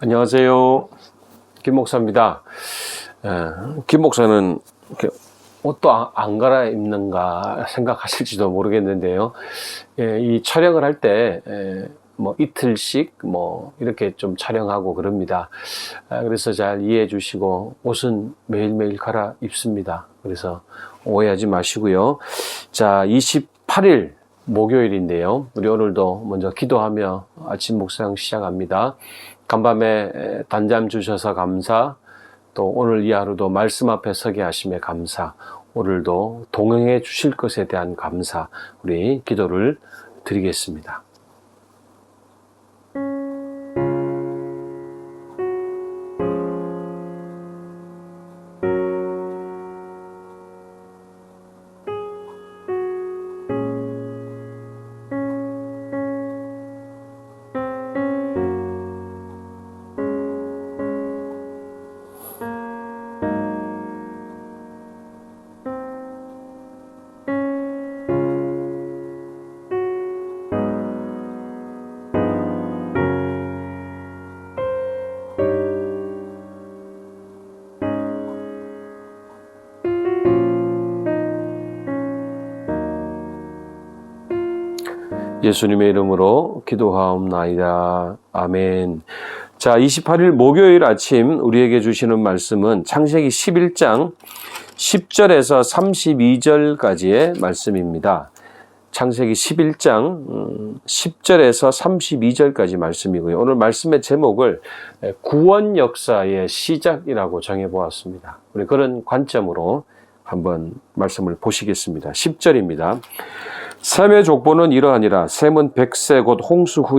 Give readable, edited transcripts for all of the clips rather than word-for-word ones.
안녕하세요. 김 목사입니다. 김 목사는 옷도 안 갈아입는가 생각하실지도 모르겠는데요. 이 촬영을 할 때 뭐 이틀씩 뭐 이렇게 좀 촬영하고 그럽니다. 그래서 잘 이해해 주시고 옷은 매일매일 갈아입습니다. 그래서 오해하지 마시고요. 자, 28일 목요일인데요. 우리 오늘도 먼저 기도하며 아침 묵상 시작합니다. 간밤에 단잠 주셔서 감사, 또 오늘 이 하루도 말씀 앞에 서게 하심에 감사, 오늘도 동행해 주실 것에 대한 감사, 우리 기도를 드리겠습니다. 예수님의 이름으로 기도하옵나이다. 아멘. 자, 28일 목요일 아침 우리에게 주시는 말씀은 창세기 11장 10절에서 32절까지의 말씀입니다. 창세기 11장 10절에서 32절까지 말씀이고요. 오늘 말씀의 제목을 구원 역사의 시작이라고 정해보았습니다. 우리 그런 관점으로 한번 말씀을 보시겠습니다. 10절입니다. 셈의 족보는 이러하니라. 셈은 100세 곧 홍수 후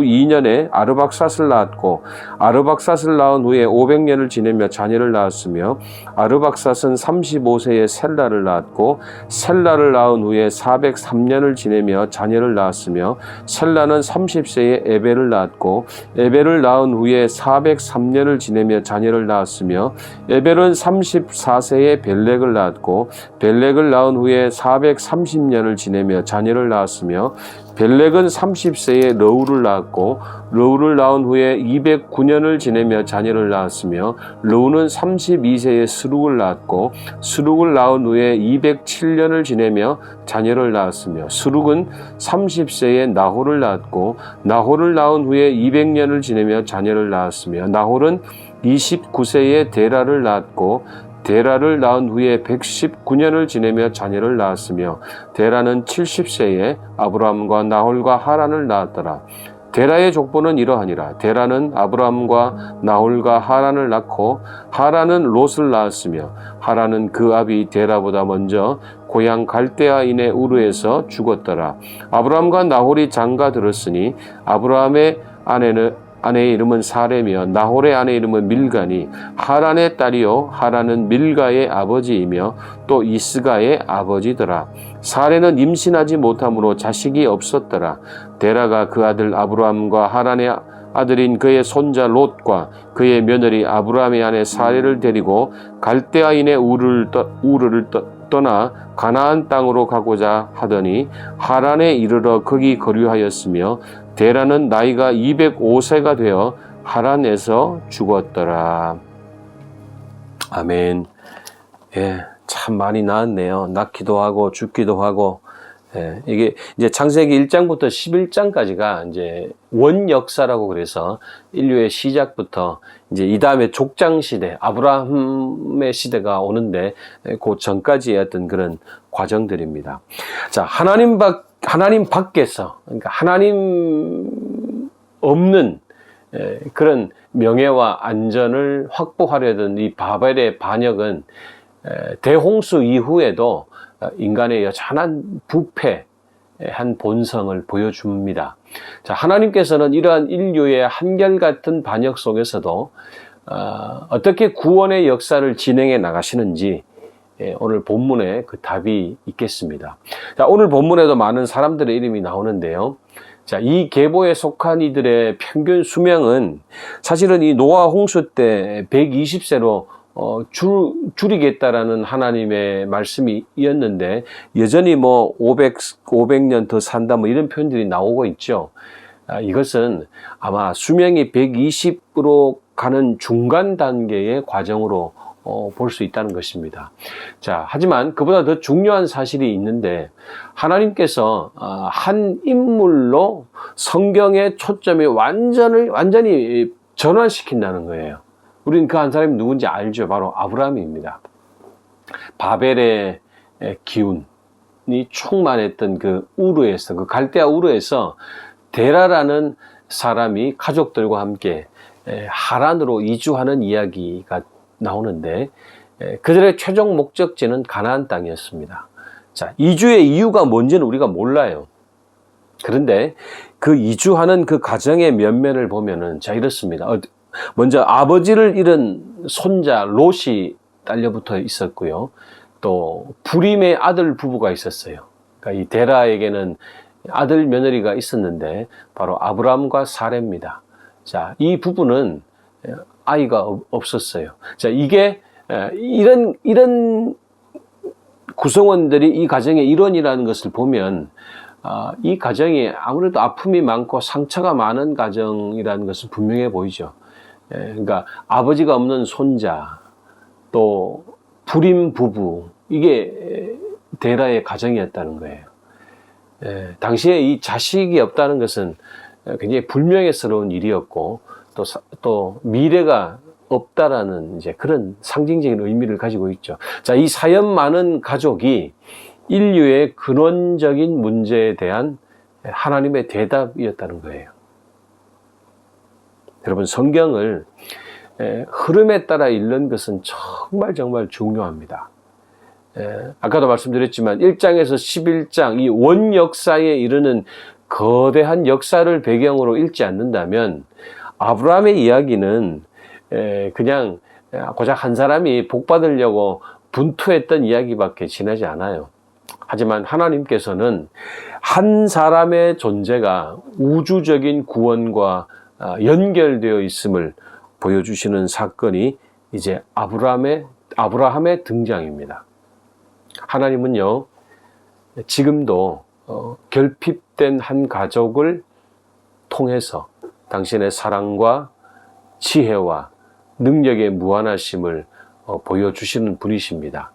2년에 아르박삿을 낳았고, 아르박삿을 낳은 후에 500년을 지내며 자녀를 낳았으며, 아르박삿은 35세에 셀라를 낳았고, 셀라를 낳은 후에 403년을 지내며 자녀를 낳았으며, 셀라는 30세에 에벨을 낳았고, 에벨을 낳은 후에 403년을 지내며 자녀를 낳았으며, 에벨은 34세에 벨렉을 낳았고, 벨렉을 낳은 후에 430년을 지내며 자녀를 낳았으며, 벨렉은 30세에 러우를 낳았고, 러우를 낳은 후에 209년을 지내며 자녀를 낳았으며, 러우는 32세에 스룩을 낳았고, 스룩을 낳은 후에 207년을 지내며 자녀를 낳았으며, 스룩은 30세에 나홀을 낳았고, 나홀을 낳은 후에 200년을 지내며 자녀를 낳았으며, 나홀은 29세에 데라를 낳았고, 데라를 낳은 후에 119년을 지내며 자녀를 낳았으며, 데라는 70세에 아브라함과 나홀과 하란을 낳았더라. 데라의 족보는 이러하니라. 데라는 아브라함과 나홀과 하란을 낳고, 하란은 롯을 낳았으며, 하란은 그 아비 데라보다 먼저 고향 갈대아인의 우르에서 죽었더라. 아브라함과 나홀이 장가 들었으니 아브라함의 아내의 이름은 사레며 나홀의 아내 이름은 밀가니, 하란의 딸이요 하란은 밀가의 아버지이며 또 이스가의 아버지더라. 사레는 임신하지 못함으로 자식이 없었더라. 데라가 그 아들 아브라함과 하란의 아들인 그의 손자 롯과 그의 며느리 아브라함의 아내 사레를 데리고 갈대아인의 우르를 떠나 가나안 땅으로 가고자 하더니 하란에 이르러 거기 거류하였으며, 데라는 나이가 205세가 되어 하란에서 죽었더라. 아멘. 예, 참 많이 낳았네요. 낳기도 하고 죽기도 하고. 예, 이게 이제 창세기 1장부터 11장까지가 이제 원역사라고 그래서 인류의 시작부터 이제 이 다음에 족장 시대, 아브라함의 시대가 오는데 그 전까지의 어떤 그런 과정들입니다. 자, 하나님 밖에서, 그러니까 하나님 없는 그런 명예와 안전을 확보하려던 이 바벨의 반역은 대홍수 이후에도 인간의 여전한 부패한 본성을 보여줍니다. 자, 하나님께서는 이러한 인류의 한결같은 반역 속에서도 어떻게 구원의 역사를 진행해 나가시는지 오늘 본문에 그 답이 있겠습니다. 자, 오늘 본문에도 많은 사람들의 이름이 나오는데요. 자, 이 계보에 속한 이들의 평균 수명은 사실은 이 노아 홍수 때 120세로 줄이겠다라는 하나님의 말씀이었는데, 여전히 뭐 500년 더 산다 뭐 이런 표현들이 나오고 있죠. 이것은 아마 수명이 120으로 가는 중간 단계의 과정으로 볼 수 있다는 것입니다. 자, 하지만 그보다 더 중요한 사실이 있는데 하나님께서 한 인물로 성경의 초점이 완전히 전환시킨다는 거예요. 우리는 그 한 사람이 누군지 알죠. 바로 아브라함입니다. 바벨의 기운이 충만했던 그 우르에서, 그 갈대아 우르에서 데라라는 사람이 가족들과 함께 하란으로 이주하는 이야기가 나오는데 그들의 최종 목적지는 가나안 땅이었습니다. 자, 이주의 이유가 뭔지는 우리가 몰라요. 그런데 그 이주하는 그 가정의 면면을 보면은 자, 이렇습니다. 먼저 아버지를 잃은 손자 롯이 딸려붙어 있었고요. 또 부림의 아들 부부가 있었어요. 그러니까 이 데라에게는 아들 며느리가 있었는데 바로 아브라함과 사레입니다. 자, 이 부부는 아이가 없었어요. 자, 이게 이런 구성원들이 이 가정의 일원이라는 것을 보면 이 가정이 아무래도 아픔이 많고 상처가 많은 가정이라는 것은 분명해 보이죠. 그러니까 아버지가 없는 손자, 또 불임 부부, 이게 데라의 가정이었다는 거예요. 당시에 이 자식이 없다는 것은 굉장히 불명예스러운 일이었고 또 미래가 없다라는 이제 그런 상징적인 의미를 가지고 있죠. 자, 이 사연 많은 가족이 인류의 근원적인 문제에 대한 하나님의 대답이었다는 거예요. 여러분, 성경을 흐름에 따라 읽는 것은 정말 중요합니다. 아까도 말씀드렸지만 1장에서 11장 이 원 역사에 이르는 거대한 역사를 배경으로 읽지 않는다면 아브라함의 이야기는 그냥 고작 한 사람이 복 받으려고 분투했던 이야기밖에 지나지 않아요. 하지만 하나님께서는 한 사람의 존재가 우주적인 구원과 연결되어 있음을 보여주시는 사건이 이제 아브라함의 등장입니다. 하나님은요, 지금도 결핍된 한 가족을 통해서 당신의 사랑과 지혜와 능력의 무한하심을 보여주시는 분이십니다.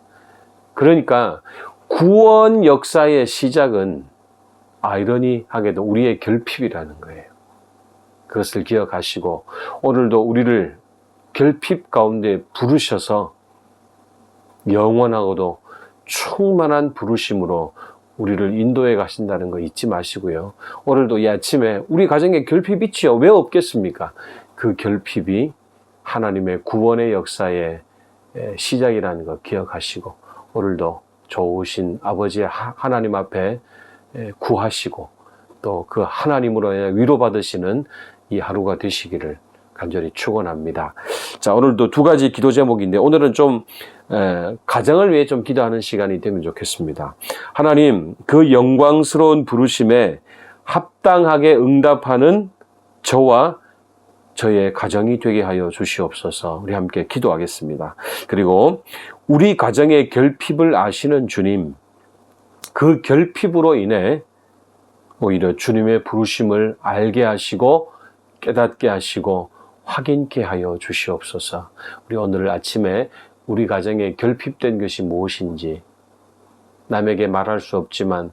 그러니까 구원 역사의 시작은 아이러니하게도 우리의 결핍이라는 거예요. 그것을 기억하시고 오늘도 우리를 결핍 가운데 부르셔서 영원하고도 충만한 부르심으로 우리를 인도해 가신다는 거 잊지 마시고요. 오늘도 이 아침에 우리 가정에 결핍이 있지요. 왜 없겠습니까? 그 결핍이 하나님의 구원의 역사의 시작이라는 거 기억하시고 오늘도 좋으신 아버지 하나님 앞에 구하시고 또 그 하나님으로 인해 위로받으시는 이 하루가 되시기를 간절히 축원합니다. 자, 오늘도 두 가지 기도 제목인데 오늘은 좀 가정을 위해 좀 기도하는 시간이 되면 좋겠습니다. 하나님, 그 영광스러운 부르심에 합당하게 응답하는 저와 저의 가정이 되게 하여 주시옵소서. 우리 함께 기도하겠습니다. 그리고 우리 가정의 결핍을 아시는 주님, 그 결핍으로 인해 오히려 주님의 부르심을 알게 하시고 깨닫게 하시고 확인케 하여 주시옵소서. 우리 오늘 아침에 우리 가정에 결핍된 것이 무엇인지 남에게 말할 수 없지만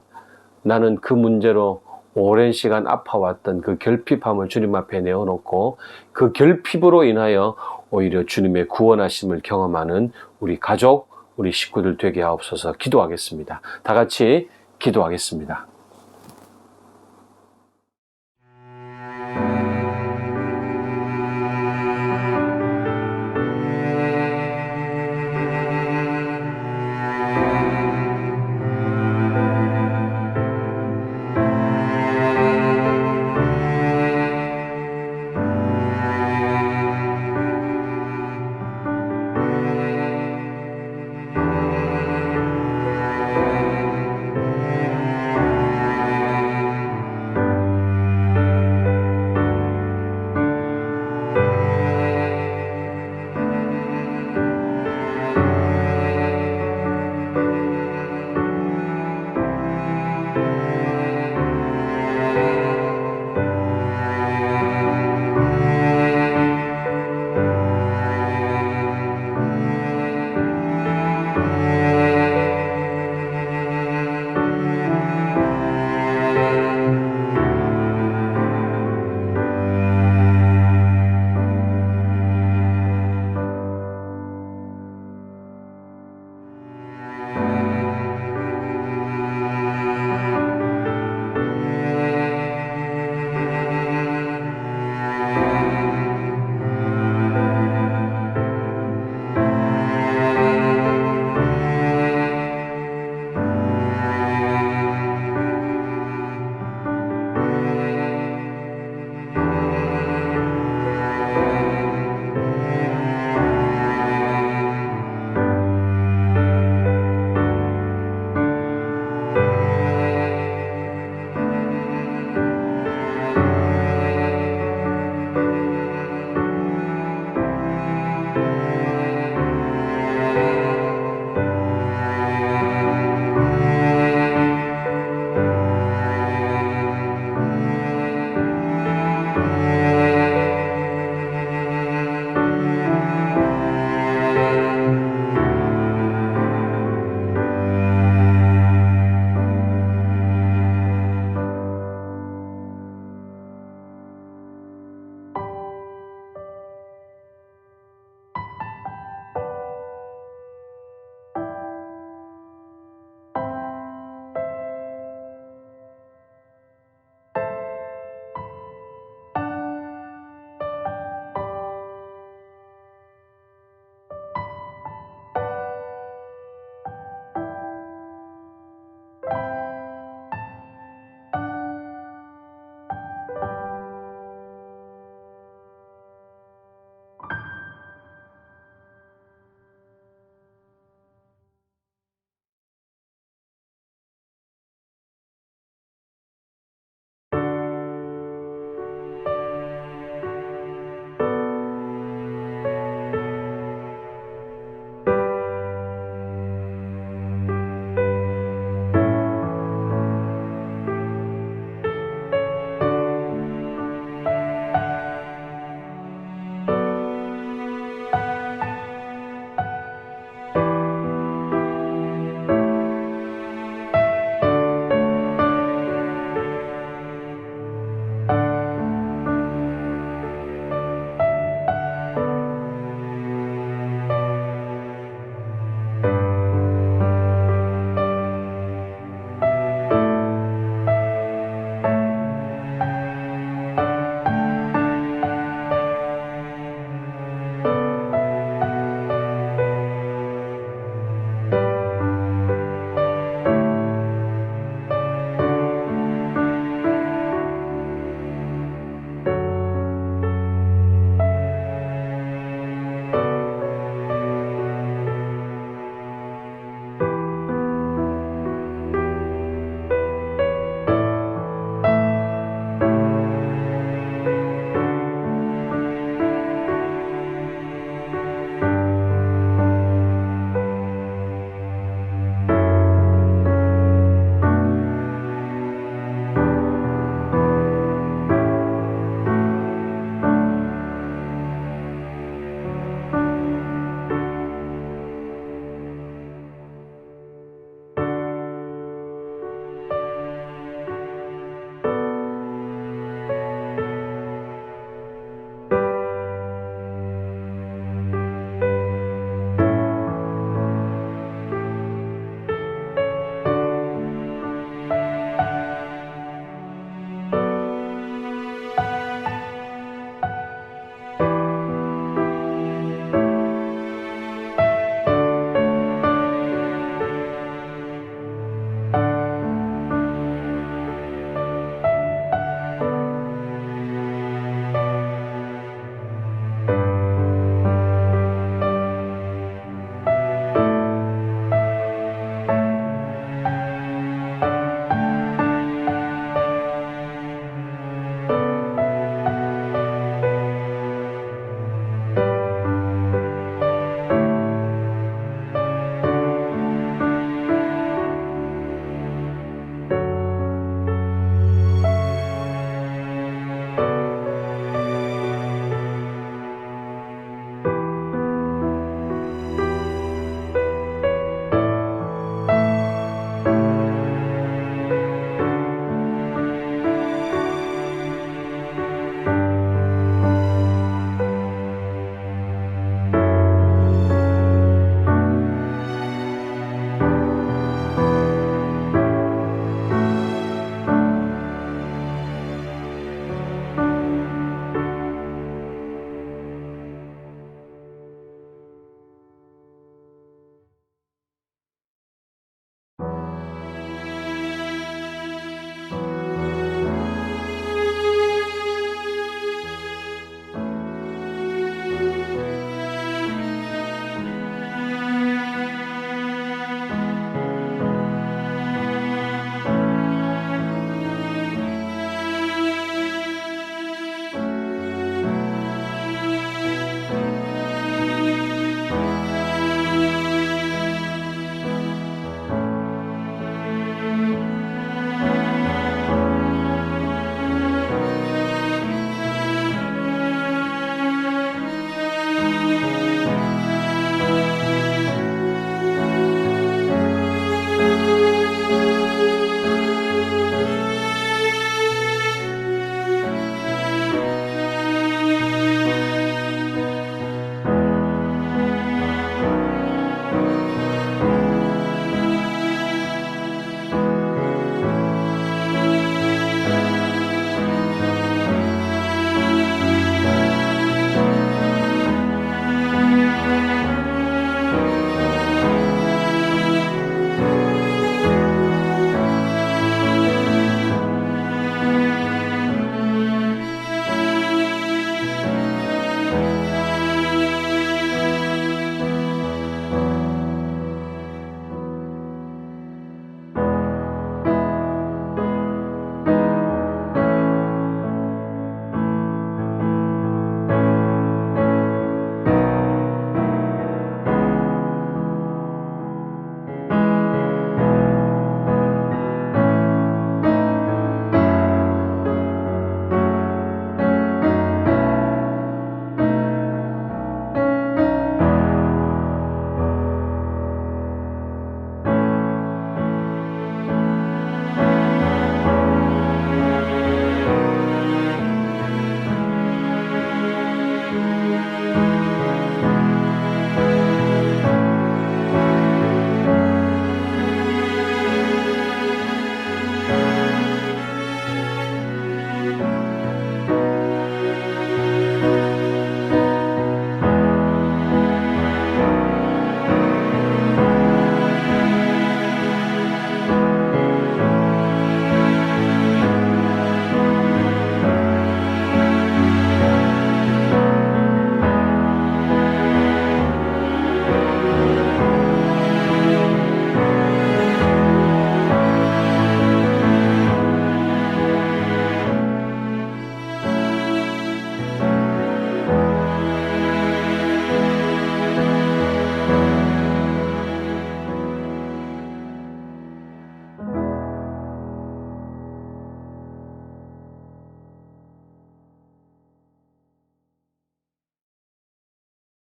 나는 그 문제로 오랜 시간 아파왔던 그 결핍함을 주님 앞에 내어놓고 그 결핍으로 인하여 오히려 주님의 구원하심을 경험하는 우리 가족, 우리 식구들 되게 하옵소서. 기도하겠습니다. 다 같이 기도하겠습니다.